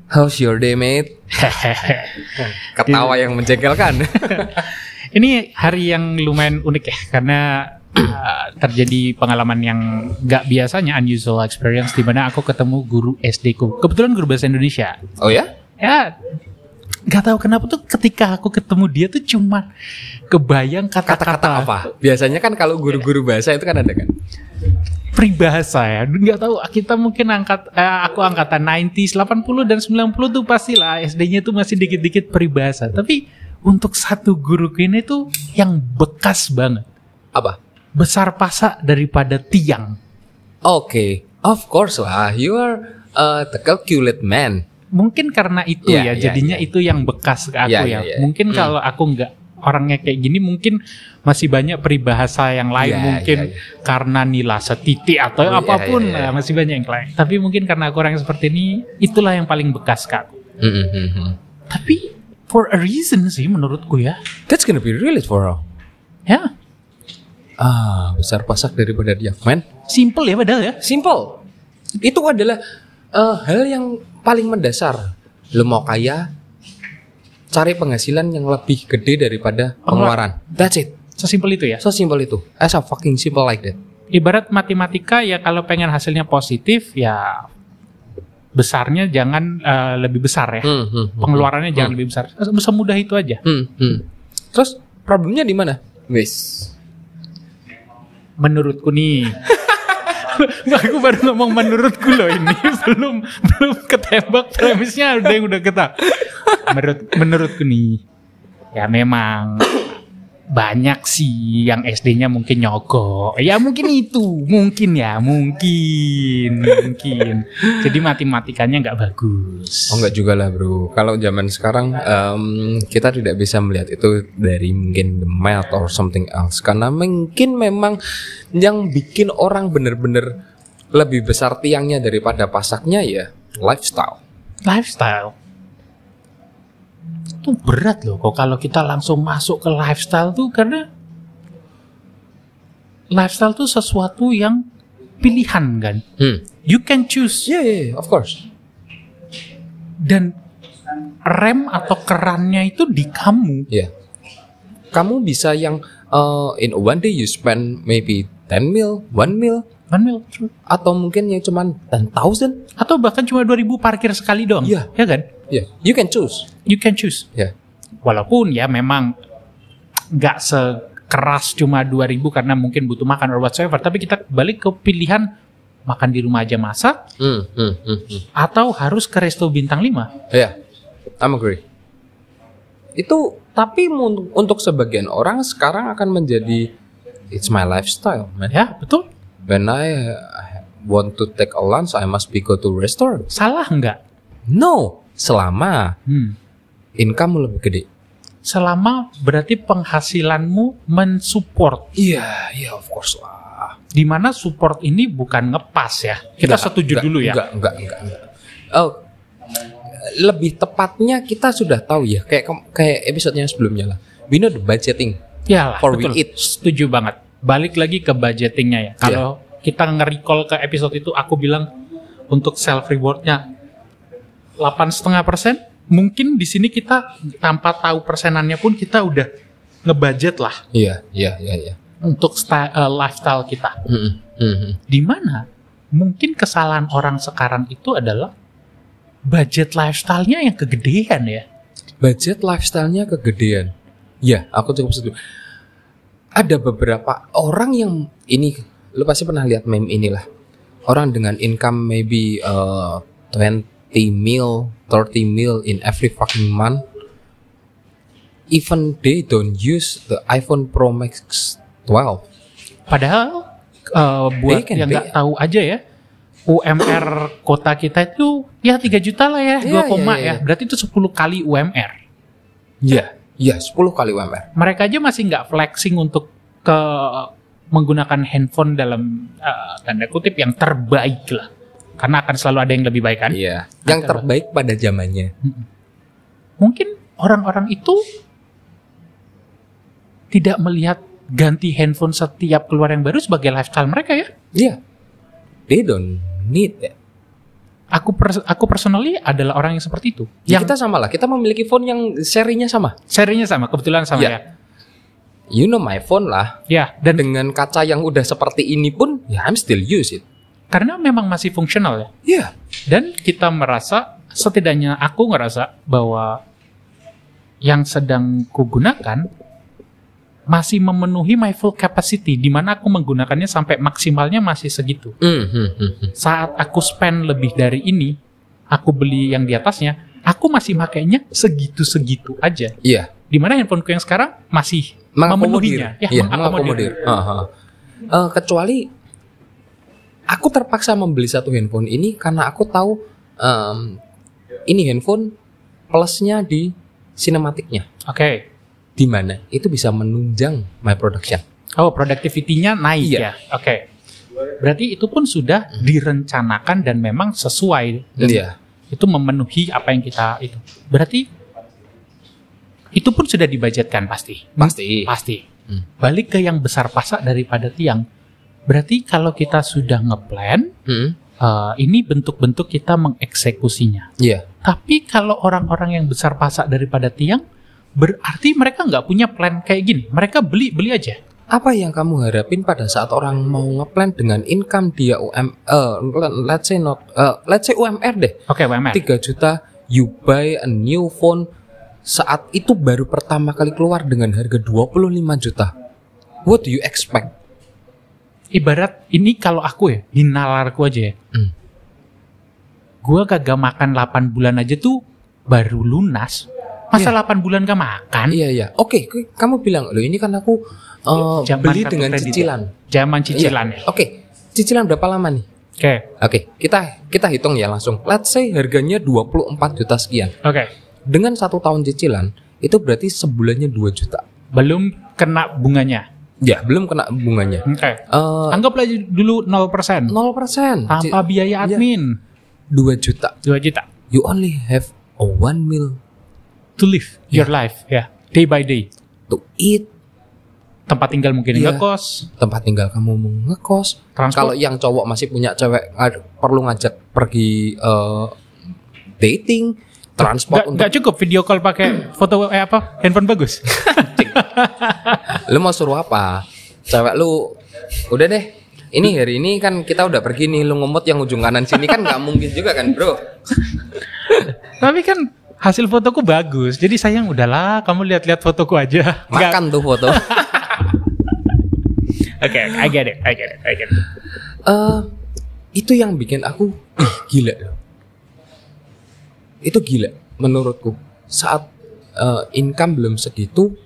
How's your day, mate? Ketawa yang menjengkelkan. Ini hari yang lumayan unik ya, karena terjadi pengalaman yang gak biasanya, unusual experience, di mana aku ketemu guru SD ku. Kebetulan guru bahasa Indonesia. Oh ya? Ya, gak tahu kenapa tuh ketika aku ketemu dia tuh cuma kebayang kata-kata apa? Biasanya kan kalau guru-guru bahasa itu kan ada kan? Peribahasa ya, nggak tahu, kita mungkin aku angkatan 90s, 80 dan 90 tuh pastilah SD-nya tuh masih dikit-dikit peribahasa. Tapi untuk satu guru ini tuh yang bekas banget. Apa? Besar pasak daripada tiang. Oke, of course lah, you are the calculate man. Mungkin karena itu jadinya itu yang bekas ke aku ya. Mungkin kalau aku nggak orangnya kayak gini, mungkin masih banyak peribahasa yang lain, mungkin karena nila setitik atau apapun, masih banyak yang lain. Tapi mungkin karena aku orang yang seperti ini, itulah yang paling bekas ke aku. Tapi for a reason sih menurutku ya. That's gonna be really for all. Ya. Besar pasak daripada dia, man. Simple ya padahal ya. Simple. Itu adalah hal yang paling mendasar. Lo mau kaya, cari penghasilan yang lebih gede daripada pengeluaran. That's it. Sesimpel itu ya? Sesimpel itu. As a fucking simple like that. Ibarat matematika ya, kalau pengen hasilnya positif ya besarnya jangan lebih besar ya. Pengeluarannya jangan lebih besar. Semudah itu aja. Terus problemnya di mana? Wes. Menurutku nih. Aku baru ngomong menurutku loh ini. belum ketembak premisnya ada yang udah ketak. Menurutku nih, ya memang banyak sih yang SD-nya mungkin nyogok. Ya mungkin itu, mungkin. Jadi matematikanya nggak bagus. Oh nggak juga lah bro. Kalau zaman sekarang kita tidak bisa melihat itu dari mungkin the math or something else. Karena mungkin memang yang bikin orang bener-bener lebih besar tiangnya daripada pasaknya ya lifestyle. Itu berat loh kok kalau kita langsung masuk ke lifestyle tuh, karena lifestyle tuh sesuatu yang pilihan kan. You can choose. Yeah, of course. Dan rem atau kerannya itu di kamu. Yeah. Kamu bisa yang in one day you spend maybe 10 mil, 1 mil, true. Atau mungkin yang cuman 10,000 atau bahkan cuma 2.000 parkir sekali doang. Iya. Ya kan? Yeah. You can choose. Yeah. Walaupun ya memang nggak sekeras cuma 2.000 karena mungkin butuh makan or whatsoever, tapi kita balik ke pilihan makan di rumah aja masak atau harus ke resto bintang 5. Yeah. I'm agree. Itu tapi untuk sebagian orang sekarang akan menjadi it's my lifestyle, man. Ya, betul. When I want to take a lunch, I must be go to restaurant. Salah nggak? No, selama income lebih gede. Selama berarti penghasilanmu mensupport. Iya, of course lah. Dimana support ini bukan ngepas ya. Kita setuju dulu ya. Enggak. Oh, lebih tepatnya kita sudah tahu ya, kayak episodenya sebelumnya lah. We know the budgeting. Ya lah, betul. We eat. Setuju banget. Balik lagi ke budgetingnya ya. Kalau kita nge-recall ke episode itu, aku bilang untuk self rewardnya 8,5%. Mungkin di sini kita tanpa tahu persenannya pun kita udah ngebudget lah. Iya. Untuk lifestyle kita. Di mana mungkin kesalahan orang sekarang itu adalah budget lifestyle-nya yang kegedean ya. Budget lifestyle-nya kegedean. Ya, aku cukup setuju. Ada beberapa orang yang ini, lu pasti pernah lihat meme inilah. Orang dengan income maybe 20 mil, 30 mil in every fucking month. Even they don't use the iPhone Pro Max 12. Padahal buat yang nggak tahu aja ya, UMR kota kita itu ya 3 juta lah ya, 2 koma ya. Berarti itu 10 kali UMR. Iya, 10 kali UMR. Mereka aja masih nggak flexing untuk menggunakan handphone dalam tanda kutip yang terbaik lah. Karena akan selalu ada yang lebih baik kan? Iya, yang terbaik pada zamannya. Mungkin orang-orang itu tidak melihat ganti handphone setiap keluar yang baru sebagai lifestyle mereka ya? Iya. They don't need it. Aku personally adalah orang yang seperti itu. Ya, kita sama lah. Kita memiliki phone yang serinya sama. Serinya sama, kebetulan sama ya. You know my phone lah. Ya, dan dengan kaca yang udah seperti ini pun, ya I'm still use it. Karena memang masih fungsional ya. Iya. Dan kita merasa, setidaknya aku ngerasa bahwa yang sedang kugunakan masih memenuhi my full capacity, di mana aku menggunakannya sampai maksimalnya masih segitu. Saat aku spend lebih dari ini, aku beli yang di atasnya, aku masih makainya segitu-segitu aja. Iya. Dimana handphoneku yang sekarang masih memenuhinya. Ya, mengakomodir. Kecuali aku terpaksa membeli satu handphone ini karena aku tahu ini handphone plusnya di sinematiknya. Oke. Di mana itu bisa menunjang my production. Oh, productivity-nya naik ya. Oke. Berarti itu pun sudah direncanakan dan memang sesuai. Iya. Itu memenuhi apa yang kita itu. Berarti itu pun sudah dibudgetkan pasti. Pasti. Balik ke yang besar pasak daripada tiang. Berarti kalau kita sudah ngeplan, ini bentuk-bentuk kita mengeksekusinya. Iya. Tapi kalau orang-orang yang besar pasak daripada tiang, berarti mereka nggak punya plan kayak gini. Mereka beli aja. Apa yang kamu harapin pada saat orang mau ngeplan dengan income dia let's say UMR deh. Oke, UMR. 3 juta, you buy a new phone saat itu baru pertama kali keluar dengan harga 25 juta. What do you expect? Ibarat ini kalau aku ya, di nalarku aja ya. Gua kagak makan 8 bulan aja tuh baru lunas. Masa 8 bulan gak makan? Iya. Oke, kamu bilang, loh ini kan aku beli dengan cicilan. Zaman cicilan ya. Oke, cicilan berapa lama nih? Oke, kita hitung ya langsung. Let's say harganya 24 juta sekian. Oke. Dengan 1 tahun cicilan, itu berarti sebulannya 2 juta. Belum kena bunganya? Ya, belum kena bunganya. Oke. Anggaplah dulu 0%. 0%. Tanpa biaya admin. 2 juta. 2 juta. You only have a 1 mil to live your life, day by day. To eat. Tempat tinggal mungkin ngekos. Tempat tinggal kamu mau ngekos. Kalau yang cowok masih punya cewek perlu ngajak pergi dating, transport. Nggak cukup video call pakai foto handphone bagus. Lu mau suruh apa? Cewek lu udah deh. Ini hari ini kan kita udah pergi nih, lu ngumut yang ujung kanan sini kan nggak mungkin juga kan, bro. Tapi kan hasil fotoku bagus, jadi sayang udahlah kamu lihat-lihat fotoku aja. Makan tuh foto. Oke, I get it. Itu yang bikin aku gila. Itu gila menurutku. Saat income belum segitu,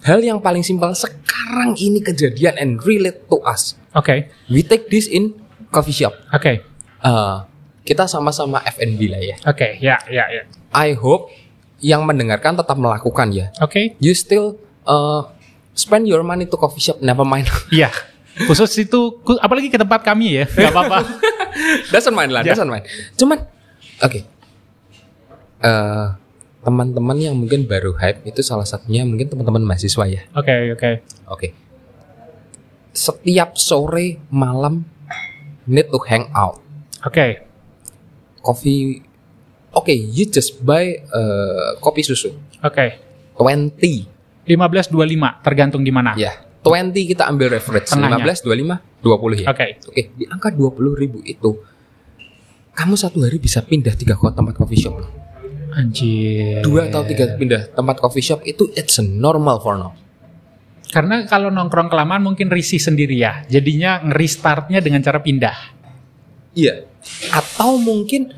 hal yang paling simpel sekarang ini kejadian and relate to us. Oke. We take this in coffee shop. Oke. Kita sama-sama F&B lah ya. Oke, ya. I hope yang mendengarkan tetap melakukan ya. Oke. You still spend your money to coffee shop, never mind. Iya. Khusus itu, apalagi ke tempat kami ya, nggak apa-apa. Doesn't mind. Cuman, oke. Teman-teman yang mungkin baru hype itu salah satunya mungkin teman-teman mahasiswa ya. Oke. Setiap sore malam need to hang out. Oke. Coffee. Oke, you just buy kopi susu. Oke. 20. 15-25 tergantung di mana. Ya. 20 kita ambil reference. Tengahnya. 15, 25, 20 ya. Oke. Di angka 20.000 itu kamu satu hari bisa pindah 3 tempat coffee shop. Anjir. 2 atau 3 pindah tempat coffee shop itu it's normal for now. Karena kalau nongkrong kelamaan mungkin risih sendiri ya. Jadinya nge-restartnya dengan cara pindah. Iya. Atau mungkin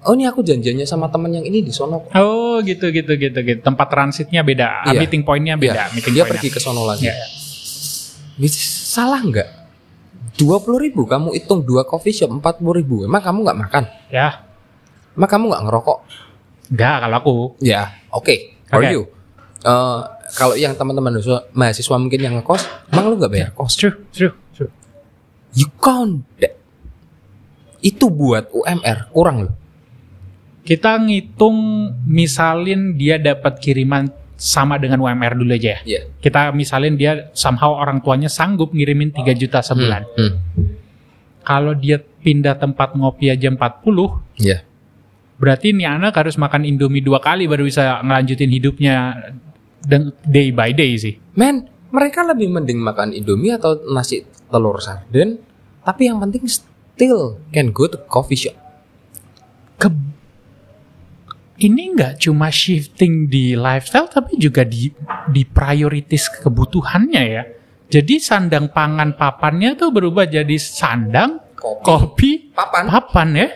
ini aku janjiannya sama teman yang ini di sono. Oh, gitu. Tempat transitnya beda, meeting point-nya beda. Dia pergi ke sono lagi. Salah nggak? 20.000 kamu hitung 2 coffee shop 40.000. Emang kamu nggak makan? Ya. Emang kamu nggak ngerokok? Nggak, kalau aku. Ya, oke. For you. Kalau yang teman-teman mahasiswa mungkin yang ngekos, emang lu nggak bayar kos? True. You count that. Itu buat UMR kurang loh. Kita ngitung misalin dia dapat kiriman sama dengan UMR dulu aja ya. Yeah. Kita misalin dia somehow orang tuanya sanggup ngirimin 3 juta sebulan. kalau dia pindah tempat ngopi aja 40, berarti nih anak harus makan Indomie 2 kali baru bisa ngelanjutin hidupnya day by day sih. Men, mereka lebih mending makan Indomie atau nasi telur sarden, tapi yang penting still can go to coffee shop. Ini nggak cuma shifting di lifestyle, tapi juga di prioritas kebutuhannya ya. Jadi sandang pangan papannya tuh berubah jadi sandang, kopi papan ya.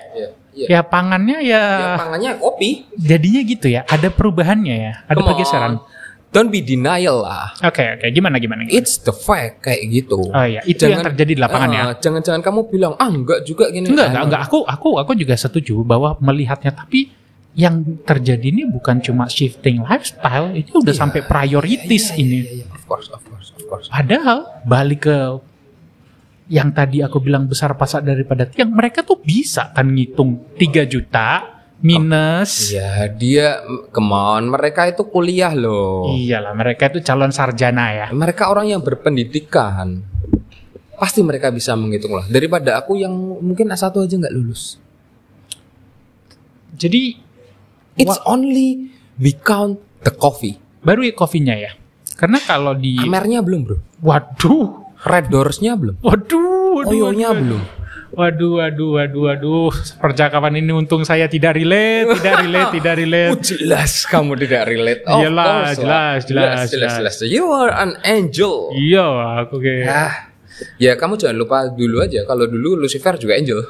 Ya pangannya ya pangannya kopi. Jadinya gitu ya, ada perubahannya ya, ada pergeseran. Don't be denial lah. Oke, gimana? It's the fact kayak gitu. Oh iya, itu yang terjadi di lapangan ya. Jangan kamu bilang enggak juga gini. Enggak. Aku juga setuju bahwa melihatnya, tapi yang terjadi ini bukan cuma shifting lifestyle, itu udah sampai prioritas ini. Of course. Padahal balik ke yang tadi aku bilang besar pasak daripada tiang, mereka tuh bisa kan ngitung 3 juta minus. Dia come on, mereka itu kuliah loh. Iyalah, mereka itu calon sarjana ya. Mereka orang yang berpendidikan. Pasti mereka bisa menghitung lah. Daripada aku yang mungkin S1 aja nggak lulus. Jadi it's only we count the coffee. Baru ya kopinya ya. Karena kalau di Amernya belum, bro. Waduh. Red Doorsnya belum. Waduh. Oyonya belum. Waduh. Percakapan ini untung saya tidak relate. Jelas kamu tidak relate. Iyalah, jelas. You are an angel. Iya, aku kayak. Ya kamu jangan lupa dulu aja. Kalau dulu Lucifer juga angel.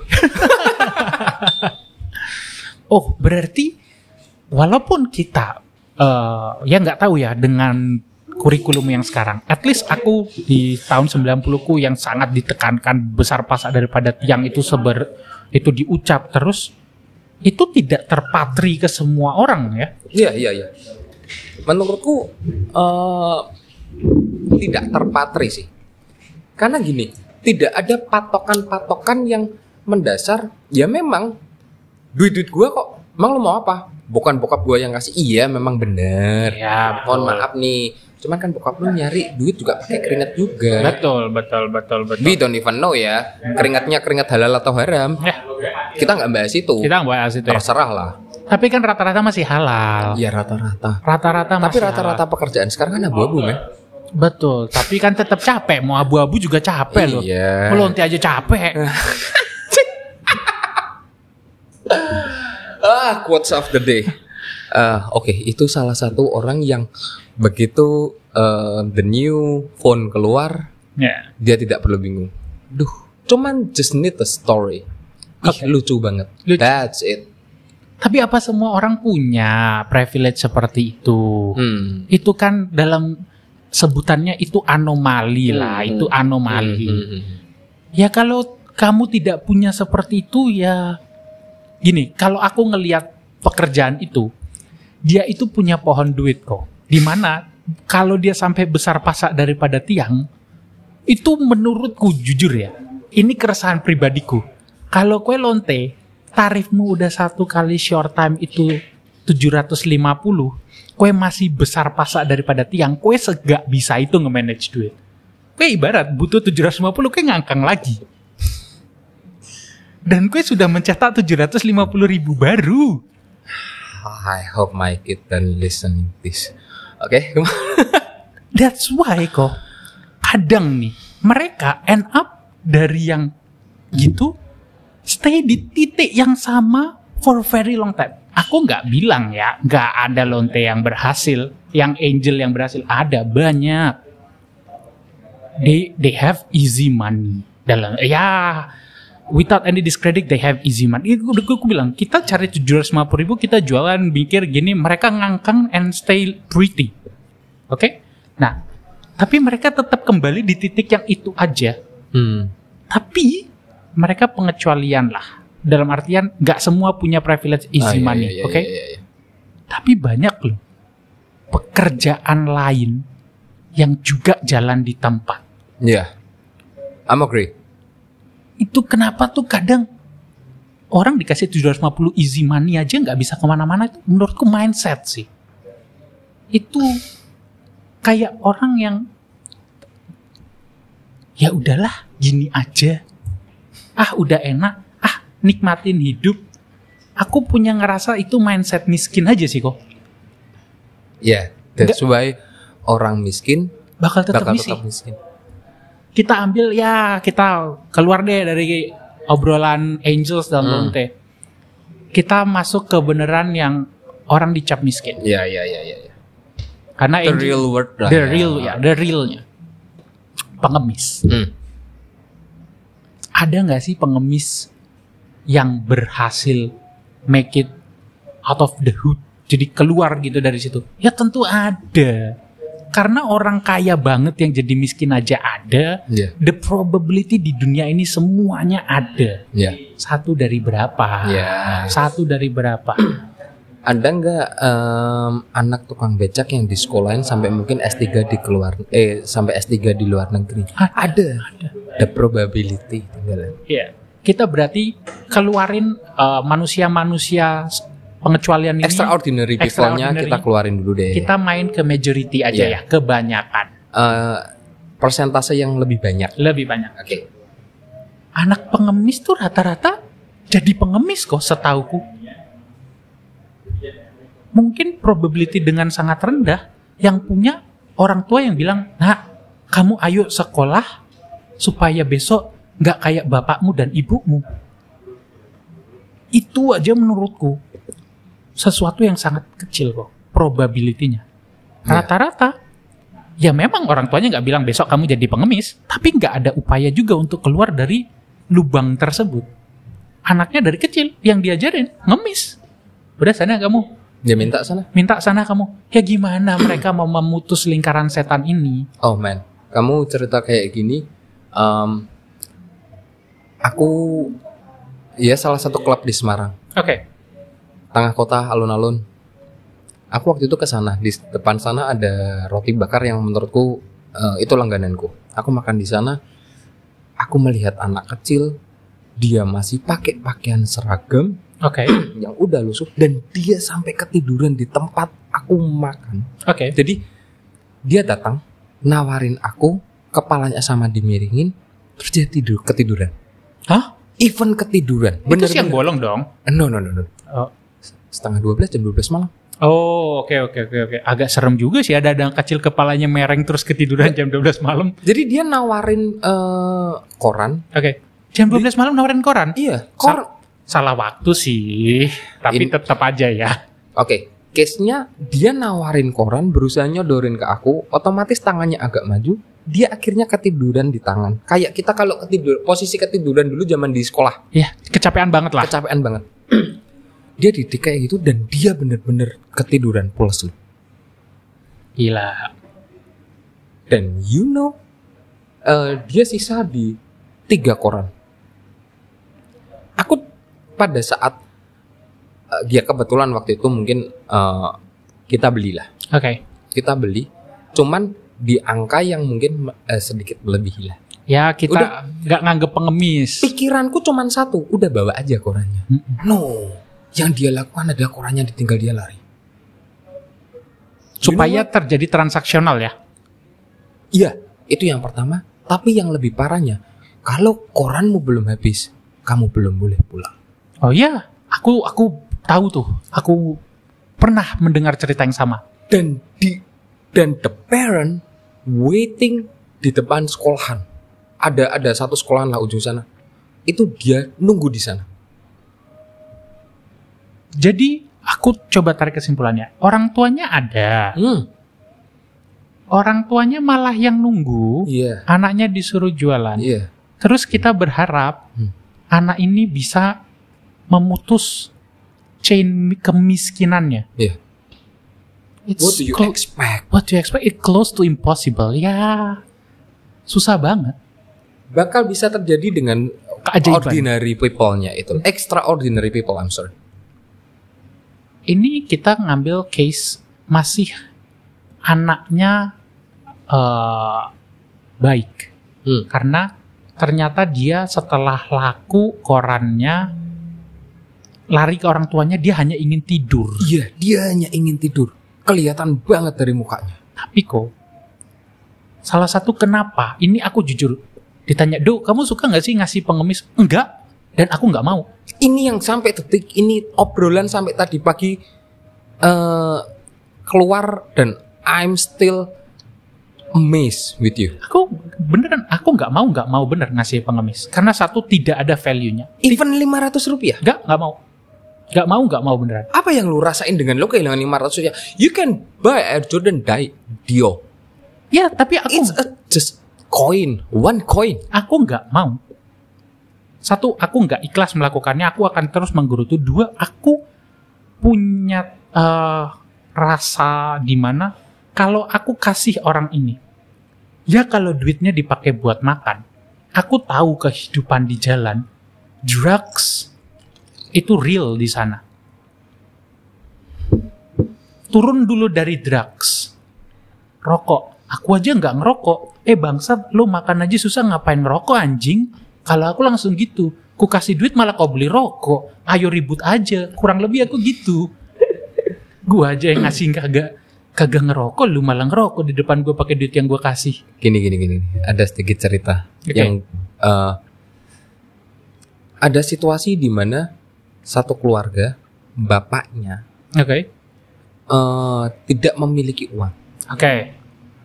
Oh, berarti walaupun kita ya nggak tahu ya dengan kurikulum yang sekarang, at least aku di tahun 90-ku yang sangat ditekankan besar pasak daripada tiang itu itu diucap terus, itu tidak terpatri ke semua orang ya. Iya. Menurutku tidak terpatri sih. Karena gini, tidak ada patokan-patokan yang mendasar. Ya memang duit gua kok. Emang lo mau apa? Bukan bokap gue yang kasih. Iya memang bener. Ya, mohon maaf nih. Cuman kan bokap lo nyari duit juga pakai keringat juga. Betul. We don't even know ya. Keringat halal atau haram. Kita nggak bahas itu. Terserah lah. Tapi kan rata-rata masih halal. Iya rata-rata. Tapi rata-rata pekerjaan sekarang kan abu-abu men. Betul. Tapi kan tetap capek. Mau abu-abu juga capek loh. Iya. Melonti aja capek. Quotes of the day. Oke, itu salah satu orang yang begitu the new phone keluar, dia tidak perlu bingung. Cuman just need a story. Lucu banget. That's it. Tapi apa semua orang punya privilege seperti itu? Itu kan dalam sebutannya itu anomali lah. Itu anomali. Ya kalau kamu tidak punya seperti itu ya. Gini, kalau aku ngelihat pekerjaan itu, dia itu punya pohon duit kok. Dimana kalau dia sampai besar pasak daripada tiang, itu menurutku jujur ya, ini keresahan pribadiku. Kalau kue lonte, tarifmu udah 1 kali short time itu 750, kue masih besar pasak daripada tiang, kue segak bisa itu nge-manage duit. Kue ibarat butuh 750, kue ngangkang lagi. Dan gue sudah mencetak 750.000 baru. I hope my kid dan listening this. Oke. That's why kok kadang nih mereka end up dari yang gitu stay di titik yang sama for very long time. Aku nggak bilang ya nggak ada lonte yang berhasil, yang angel yang berhasil, ada banyak. They have easy money dalam without any discredit, they have easy money. Aku bilang, kita cari 750.000, kita jualan, mikir gini, mereka ngangkang and stay pretty. Oke? Nah, tapi mereka tetap kembali di titik yang itu aja. Tapi, mereka pengecualian lah. Dalam artian, gak semua punya privilege easy money. Oke? Tapi banyak loh pekerjaan lain yang juga jalan di tempat. Yeah, I'm agree. Itu kenapa tuh kadang orang dikasih 750 easy money aja nggak bisa kemana-mana, itu menurutku mindset sih. Itu kayak orang yang ya udahlah gini aja. udah enak, nikmatin hidup. Aku punya ngerasa itu mindset miskin aja sih kok. Ya, that's why orang miskin bakal tetap miskin. Kita ambil kita keluar deh dari obrolan Angels dan Lonte. Kita masuk ke beneran yang orang dicap miskin. Ya. Karena the real word lah. The realnya. Pengemis. Ada nggak sih pengemis yang berhasil make it out of the hood, jadi keluar gitu dari situ? Ya tentu ada. Karena orang kaya banget yang jadi miskin aja ada. The probability di dunia ini semuanya ada. Satu dari berapa? Satu dari berapa? Ada nggak anak tukang becak yang di sekolahin sampai mungkin S3 sampai S3 di luar negeri? Ada. The probability tinggalan. Kita berarti keluarin manusia-manusia pengecualian ini. Extraordinary people-nya kita keluarin dulu deh. Kita main ke majority aja ya, kebanyakan. Persentase yang lebih banyak. Lebih banyak. Oke. Anak pengemis tuh rata-rata jadi pengemis kok setauku. Mungkin probability dengan sangat rendah yang punya orang tua yang bilang, "Nah, kamu ayo sekolah supaya besok nggak kayak bapakmu dan ibumu." Itu aja menurutku sesuatu yang sangat kecil kok probability-nya. Rata-rata ya memang orang tuanya nggak bilang besok kamu jadi pengemis, tapi nggak ada upaya juga untuk keluar dari lubang tersebut. Anaknya dari kecil yang diajarin ngemis. Udah sana kamu. Dia minta sana kamu. Ya gimana mereka mau memutus lingkaran setan ini? Oh man, kamu cerita kayak gini. Aku salah satu klub di Semarang. Oke. Tengah kota, alun-alun. Aku waktu itu ke sana. Di depan sana ada roti bakar yang menurutku itu langgananku. Aku makan di sana. Aku melihat anak kecil, dia masih pakai pakaian seragam. Oke. Yang udah lusuh dan dia sampai ketiduran di tempat aku makan. Oke. Jadi dia datang nawarin aku, kepalanya sama dimiringin, terus dia ketiduran. Hah? Even ketiduran. Itu sih yang bolong dong. No. Setengah 12 jam 12 malam. Oh, oke. Agak serem juga sih ada anak kecil kepalanya mereng terus ketiduran jam 12 malam. Jadi dia nawarin koran. Oke. Jam 12 malam nawarin koran? Iya, salah waktu sih, tapi tetap aja ya. Oke. Case-nya dia nawarin koran, berusaha nyodorin ke aku, otomatis tangannya agak maju, dia akhirnya ketiduran di tangan. Kayak kita kalau posisi ketiduran dulu zaman di sekolah. Iya, kecapean banget lah. Kecapean banget. Dia didik kayak gitu dan dia bener-bener ketiduran pulas. Gila. Dan dia sisa di 3 koran. Aku pada saat dia kebetulan waktu itu mungkin kita belilah. Oke. Kita beli, cuman di angka yang mungkin sedikit lebih lah. Ya kita nggak nganggep pengemis. Pikiranku cuman satu, udah bawa aja korannya. No, yang dia lakukan adalah korannya ditinggal dia lari. Supaya terjadi transaksional ya? Iya, itu yang pertama. Tapi yang lebih parahnya, kalau koranmu belum habis, kamu belum boleh pulang. Oh iya, aku tahu tuh. Aku pernah mendengar cerita yang sama. Dan the parent waiting di depan sekolahan. Ada satu sekolahan lah ujung sana. Itu dia nunggu di sana. Jadi aku coba tarik kesimpulannya. Orang tuanya ada. Orang tuanya malah yang nunggu. Anaknya disuruh jualan. Terus kita berharap anak ini bisa memutus chain kemiskinannya. What do you expect? What do you expect? It's close to impossible. Ya, susah banget. Bakal bisa terjadi dengan keajaiban. Ordinary people-nya itu. Extraordinary people, I'm sorry. Ini kita ngambil case masih anaknya baik. Karena ternyata dia setelah laku korannya lari ke orang tuanya, dia hanya ingin tidur. Iya, dia hanya ingin tidur. Kelihatan banget dari mukanya. Tapi kok salah satu kenapa, ini aku jujur, Ditanya, "Do, kamu suka nggak sih ngasih pengemis?" Enggak, dan aku nggak mau. Ini yang sampai detik ini obrolan sampai tadi pagi keluar dan I'm still amazed with you. Aku nggak mau bener ngasih pengemis karena satu, tidak ada value-nya. Even 500 rupiah? Nggak mau beneran. Apa yang lu rasain dengan lu kehilangan 500 rupiah? You can buy Air Jordan Dio. Ya, tapi aku It's just coin, one coin. Aku nggak mau. Satu, aku nggak ikhlas melakukannya. Aku akan terus menggerutu. Dua, aku punya rasa dimana kalau aku kasih orang ini, ya kalau duitnya dipakai buat makan, aku tahu kehidupan di jalan, drugs itu real di sana. Turun dulu dari drugs, rokok. Aku aja nggak ngerokok. Bangsat, lo makan aja susah, ngapain ngerokok anjing? Kalau aku langsung gitu, ku kasih duit malah kau beli rokok. Ayo ribut aja. Kurang lebih aku gitu. Gua aja yang ngasih kagak ngerokok, lu malah ngerokok di depan gue pakai duit yang gue kasih. Gini. Ada sedikit cerita yang ada situasi di mana satu keluarga, bapaknya tidak memiliki uang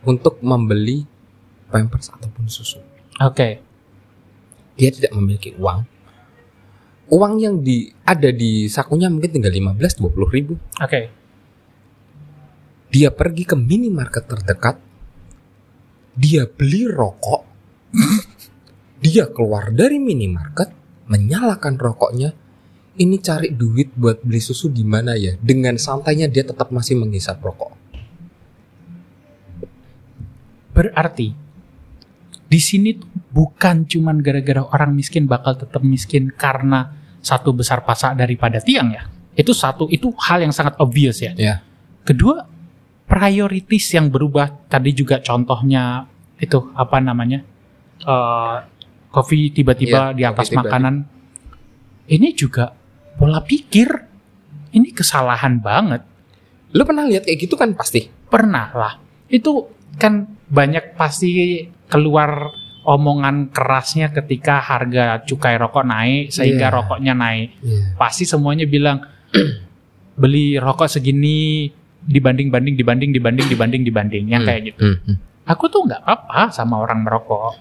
untuk membeli pampers ataupun susu. Dia tidak memiliki uang. Uang yang ada di sakunya mungkin tinggal 15-20 ribu. Dia pergi ke minimarket terdekat. Dia beli rokok. Dia keluar dari minimarket, menyalakan rokoknya. Ini cari duit buat beli susu di mana ya? Dengan santainya dia tetap masih menghisap rokok. Berarti di sini tuh bukan cuman gara-gara orang miskin bakal tetap miskin karena satu besar pasak daripada tiang ya. Itu hal yang sangat obvious ya. Kedua, priorities yang berubah. Tadi juga contohnya itu apa namanya? Kopi tiba-tiba di atas makanan. Ini juga pola pikir. Ini kesalahan banget. Lu pernah lihat kayak gitu kan pasti? Pernah lah. Itu kan banyak pasti keluar omongan kerasnya ketika harga cukai rokok naik sehingga rokoknya naik. Pasti semuanya bilang beli rokok segini dibanding yang kayak gitu. Aku tuh nggak apa sama orang merokok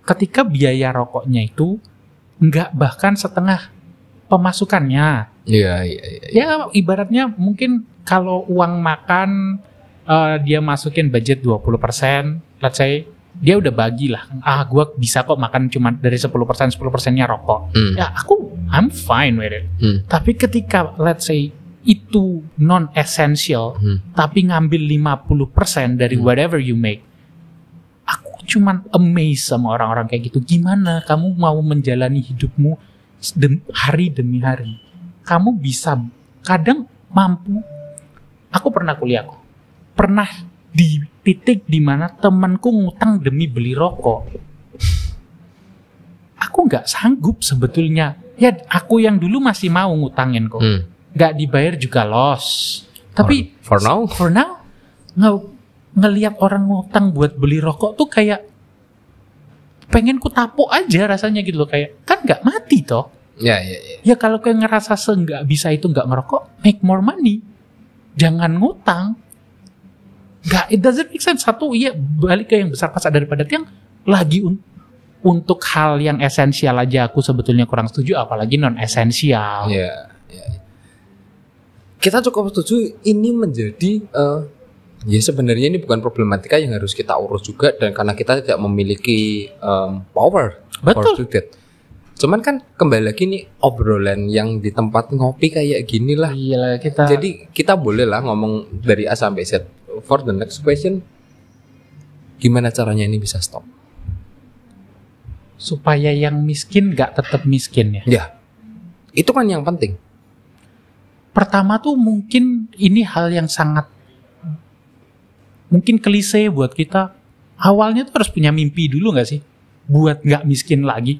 ketika biaya rokoknya itu nggak bahkan setengah pemasukannya. Ya ibaratnya mungkin kalau uang makan dia masukin budget 20%, let's say dia udah bagi lah. Gue bisa kok makan cuma dari 10%nya rokok. Ya I'm fine with it. Tapi ketika let's say itu non-essential, tapi ngambil 50% dari whatever you make, aku cuman amazed sama orang-orang kayak gitu. Gimana kamu mau menjalani hidupmu hari demi hari? Kamu bisa kadang mampu. Aku pernah kuliah kok. Pernah di titik dimana temanku ngutang demi beli rokok. Aku nggak sanggup sebetulnya. Ya aku yang dulu masih mau ngutangin kok. Nggak dibayar juga loss. Tapi for now ngelihat orang ngutang buat beli rokok tuh kayak pengen ku tapuk aja rasanya gitu loh. Kayak kan nggak mati toh. Ya kalau kayak ngerasa nggak bisa itu nggak ngerokok, make more money. Jangan ngutang. Nggak, it doesn't make sense. Satu, balik ke yang besar pasak daripada tiang. Lagi untuk hal yang esensial aja aku sebetulnya kurang setuju, apalagi non-esensial. Kita cukup setuju. Ini menjadi sebenarnya ini bukan problematika yang harus kita urus juga, dan karena kita tidak memiliki power. Betul. Cuman kan kembali lagi nih obrolan yang di tempat ngopi kayak gini lah. Jadi kita boleh lah ngomong dari A sampai Z. For the next question, gimana caranya ini bisa stop? Supaya yang miskin gak tetap miskin ya? Ya, itu kan yang penting. Pertama tuh mungkin ini hal yang sangat mungkin klise buat kita. Awalnya tuh harus punya mimpi dulu gak sih? Buat gak miskin lagi.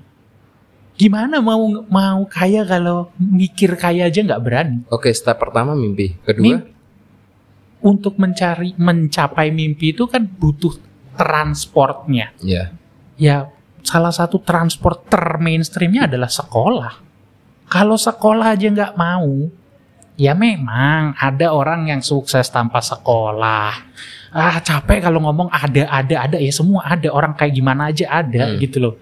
Gimana mau kaya kalau mikir kaya aja gak berani? Oke, step pertama mimpi. Kedua? Untuk mencapai mimpi itu kan butuh transportnya. Ya. Ya salah satu transport mainstreamnya adalah sekolah. Kalau sekolah aja nggak mau, ya memang ada orang yang sukses tanpa sekolah. Capek kalau ngomong ada ya, semua ada, orang kayak gimana aja ada gitu loh.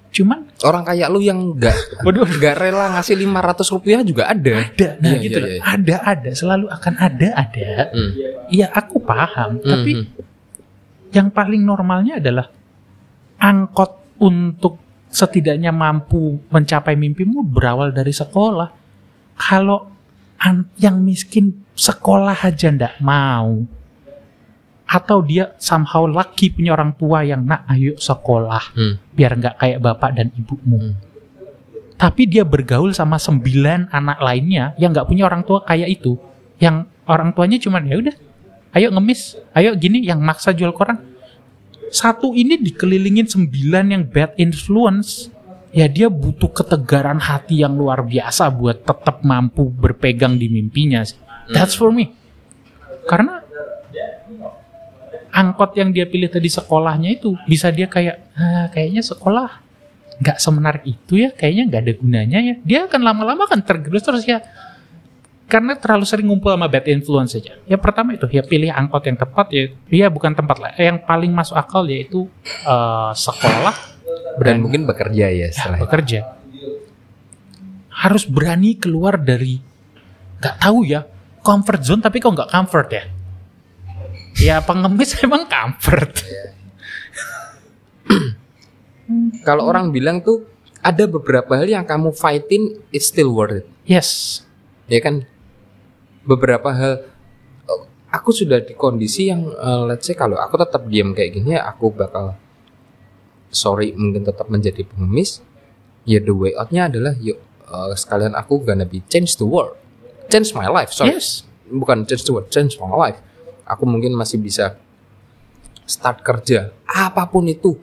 Cuman orang kayak lu yang nggak rela ngasih 500 rupiah juga ada. Nah gitu loh. Ada, selalu akan ada. Iya aku paham, tapi yang paling normalnya adalah angkot untuk setidaknya mampu mencapai mimpimu berawal dari sekolah. Kalau yang miskin sekolah aja ndak mau, atau dia somehow lucky punya orang tua yang nak ayo sekolah biar nggak kayak bapak dan ibumu, tapi dia bergaul sama 9 anak lainnya yang nggak punya orang tua kayak itu, yang orang tuanya cuman ya udah ayo ngemis, ayo gini, yang maksa jual koran. Satu ini dikelilingin 9 yang bad influence, ya dia butuh ketegaran hati yang luar biasa buat tetap mampu berpegang di mimpinya sih. That's for me. Karena angkot yang dia pilih tadi sekolahnya itu bisa dia kayak kayaknya sekolah nggak semenarik itu ya, kayaknya nggak ada gunanya ya. Dia akan lama-lama kan tergerus terus ya, karena terlalu sering ngumpul sama bad influence aja. Ya pertama itu ya pilih angkot yang tepat ya. Dia bukan tempat lah, yang paling masuk akal yaitu sekolah dan mungkin bekerja ya setelah bekerja. Harus berani keluar dari nggak tahu ya comfort zone, tapi kok nggak comfort ya. Ya pengemis emang comfort. Kalau orang bilang tuh ada beberapa hal yang kamu fightin it's still worth it. Yes. Ya kan, beberapa hal aku sudah di kondisi yang let's say kalau aku tetap diam kayak gini ya aku bakal mungkin tetap menjadi pengemis. Ya the way out-nya adalah yuk sekalian aku gonna be change the world, change my life. Sorry. Yes. Bukan change the world, change my life. Aku mungkin masih bisa start kerja apapun itu,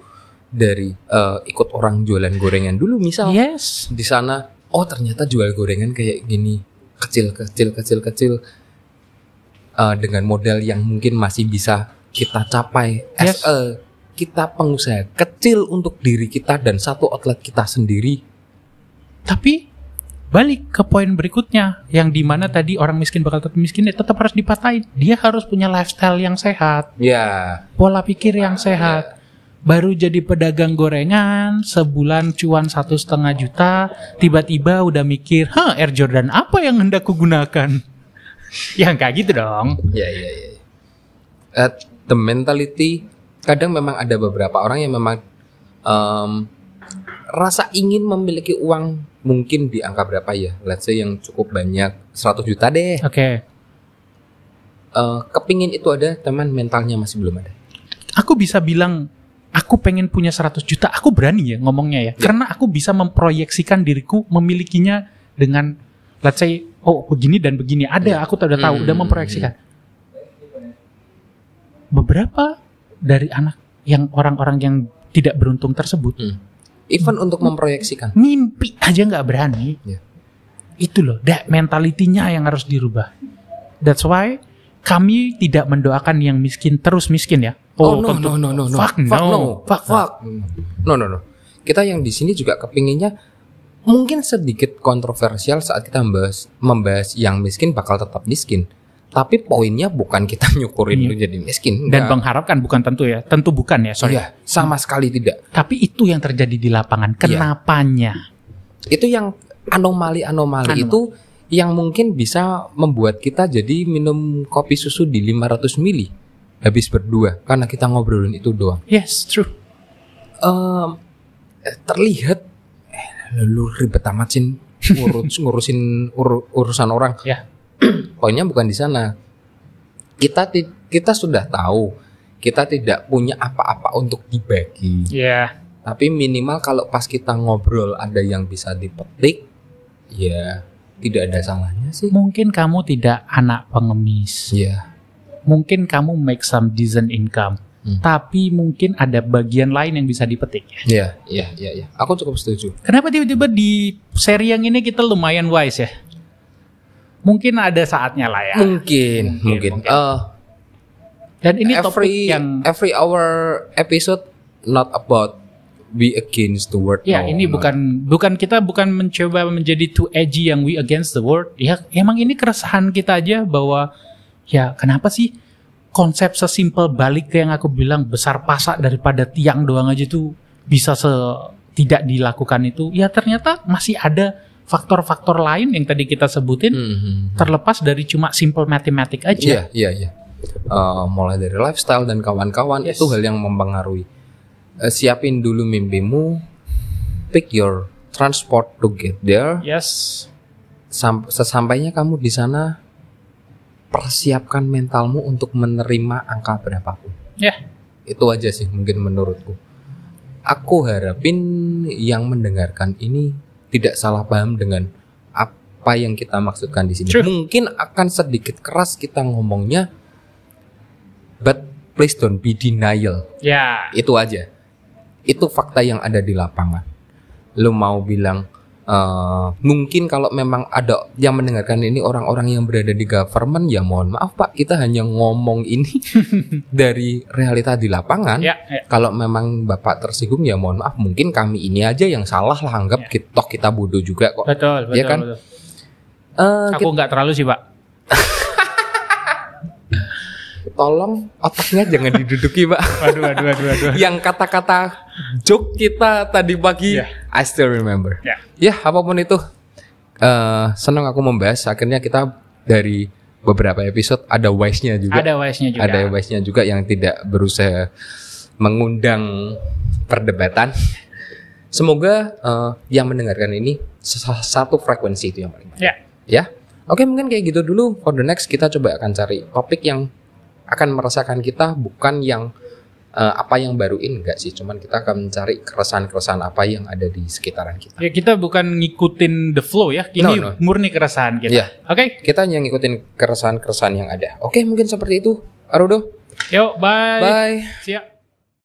dari ikut orang jualan gorengan dulu misal. Yes. Di sana ternyata jual gorengan kayak gini, kecil dengan modal yang mungkin masih bisa kita capai. Yes. Kita pengusaha kecil untuk diri kita dan satu outlet kita sendiri. Tapi balik ke poin berikutnya, yang dimana tadi orang miskin bakal tetap miskin, tetap harus dipatahin. Dia harus punya lifestyle yang sehat, pola pikir yang sehat. Baru jadi pedagang gorengan, sebulan cuan 1,5 juta, tiba-tiba udah mikir, Air Jordan apa yang hendak kugunakan? Ya kayak gitu dong. Ya. The mentality, kadang memang ada beberapa orang yang memang rasa ingin memiliki uang mungkin di angka berapa ya, let's say yang cukup banyak, 100 juta deh. Oke. Kepingin itu ada, teman mentalnya masih belum ada. Aku bisa bilang, aku pengen punya 100 juta, aku berani ya ngomongnya ya. Karena aku bisa memproyeksikan diriku memilikinya dengan, let's say, begini dan begini. Ada, aku udah tahu, udah memproyeksikan. Beberapa dari anak yang orang-orang yang tidak beruntung tersebut, even untuk memproyeksikan, mimpi aja nggak berani. Itu loh, mentalitinya yang harus dirubah. That's why kami tidak mendoakan yang miskin terus miskin ya. No. Kita yang di sini juga kepinginnya mungkin sedikit kontroversial saat kita membahas yang miskin bakal tetap miskin. Tapi poinnya bukan kita nyukurin lu jadi miskin. Dan mengharapkan, bukan tentu ya. Tentu bukan ya, sorry. Iya, sama sekali tidak. Tapi itu yang terjadi di lapangan. Kenapanya? Itu yang anomali itu yang mungkin bisa membuat kita jadi minum kopi susu di 500 ml habis berdua karena kita ngobrolin itu doang. Yes, true. Terlihat lu ribet amat sih ngurusin urusan orang. Poinnya bukan di sana. Kita sudah tahu kita tidak punya apa-apa untuk dibagi. Tapi minimal kalau pas kita ngobrol ada yang bisa dipetik, ya tidak ada salahnya sih. Mungkin kamu tidak anak pengemis. Mungkin kamu make some decent income. Tapi mungkin ada bagian lain yang bisa dipetik ya. Iya. Aku cukup setuju. Kenapa tiba-tiba di seri yang ini kita lumayan wise ya? Mungkin ada saatnya lah ya. Mungkin. Dan ini topik yang every our episode not about we against the world. Ya, ini bukan kita mencoba menjadi too edgy yang we against the world. Ya, emang ini keresahan kita aja bahwa ya kenapa sih konsep sesimpel balik ke yang aku bilang besar pasak daripada tiang doang aja tuh bisa tidak dilakukan itu. Ya ternyata masih ada faktor-faktor lain yang tadi kita sebutin terlepas dari cuma simple matematik aja. Iya. Mulai dari lifestyle dan kawan-kawan itu hal yang mempengaruhi. Siapin dulu mimpimu, pick your transport to get there. Yes. Sesampainya kamu di sana, persiapkan mentalmu untuk menerima angka berapapun. Itu aja sih mungkin menurutku. Aku harapin yang mendengarkan ini tidak salah paham dengan apa yang kita maksudkan di sini. Mungkin akan sedikit keras kita ngomongnya, but please don't be denial. Itu aja. Itu fakta yang ada di lapangan. Lu mau bilang mungkin kalau memang ada yang mendengarkan ini orang-orang yang berada di government, ya mohon maaf Pak, kita hanya ngomong ini dari realita di lapangan. Kalau memang Bapak tersinggung, ya mohon maaf, mungkin kami ini aja yang salah lah, anggap kita bodoh juga kok. Betul. Ya kan? Betul. Aku nggak terlalu sih Pak. Tolong otaknya jangan diduduki Pak. Waduh. Yang kata-kata joke kita tadi pagi, I still remember. Ya apapun itu, senang aku membahas. Akhirnya kita dari beberapa episode ada wise-nya juga. Ada wise-nya juga yang tidak berusaha mengundang perdebatan. Semoga yang mendengarkan ini satu frekuensi itu yang paling penting. Ya. Oke, mungkin kayak gitu dulu. For the next kita coba akan cari topik yang akan merasakan kita, bukan yang apa yang baruin, enggak sih, cuman kita akan mencari keresahan-keresahan apa yang ada di sekitaran kita. Ya, kita bukan ngikutin the flow ya, ini murni keresahan kita. Oke. Kita yang ngikutin keresahan-keresahan yang ada. Oke, mungkin seperti itu, Arudo. Yuk, bye. Bye. See ya.